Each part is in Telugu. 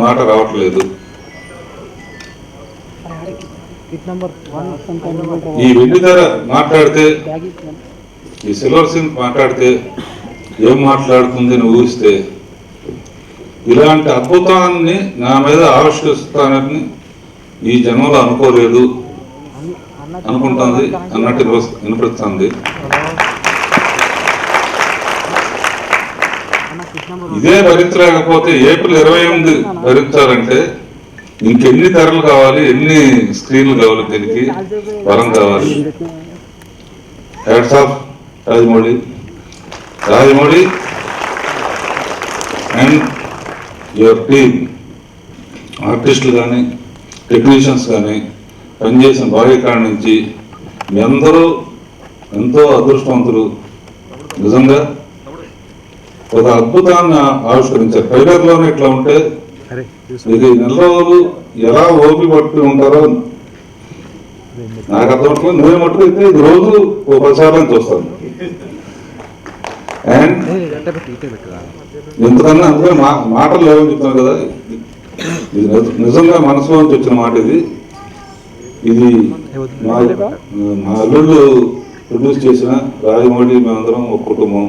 మాట రావట్లేదు. ఈ వెండిధర మాట్లాడితే, ఈ సిల్వర్ సింగ్ మాట్లాడితే ఏం మాట్లాడుతుంది అని ఊహిస్తే, ఇలాంటి అద్భుతాన్ని నా మీద ఆవిష్కరిస్తానని ఈ జన్మలో అనుకోలేదు అనుకుంటుంది అన్నట్టు వినిపిస్తుంది. ఇదే భరించలేకపోతే ఏప్రిల్ 28 భరించాలంటే ఇంకెన్ని ధరలు కావాలి, ఎన్ని స్క్రీన్లు కావాలి, దీనికి వరం కావాలి. Hats off Rajamouli and your team, ఆర్టిస్టులు కానీ టెక్నీషియన్స్ కానీ పనిచేసిన బాగా నుంచి మీ అందరూ ఎంతో అదృష్టవంతులు. నిజంగా ఒక అద్భుతాన్ని ఆవిష్కరించారు. ట్రైలర్లోనే ఇట్లా ఉంటే ఇది నెల రోజులు ఎలా ఓపి పట్టి ఉంటారో నాకు అర్థమవుతుంది. నువ్వే మట్టుకు అయితే ఇది రోజు ఓ 10 సార్లు చూస్తాను. అండ్ ఎందుకన్నా అందులో మాటలు లేవని చెప్తాను కదా, ఇది నిజంగా మనసులోంచి వచ్చిన మాట. ఇది మా అల్లుళ్ళు ప్రొడ్యూస్ చేసిన రాజమౌళి, మేమందరం ఒక కుటుంబం.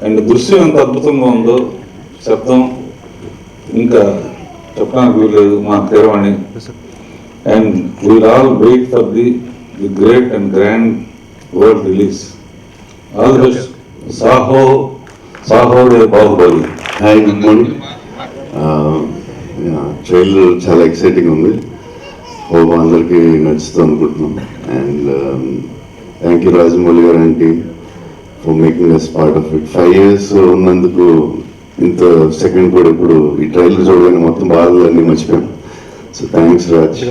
అండ్ దృశ్యం ఎంత అద్భుతంగా ఉందో, శబ్దం ఇంకా చెప్పడానికి వీల్లేదు, మా Keeravani. And we'll all wait for the great and grand world release. All the best. సాహో రే Baahubali. Hi, good morning. Trailer చాలా ఎక్సైటింగ్ ఉంది. హోప్ అందరికీ నచ్చుతుంది అనుకుంటున్నాం. And thank you Rajamouli garu aunty for making us part of it. 5 years ఉన్నందుకు ఇంత సెకండ్ కూడా ఇప్పుడు ఈ ట్రైలర్ చూడగానే మొత్తం బాధలు అన్నీ మర్చిపోయాం. So thanks Raj.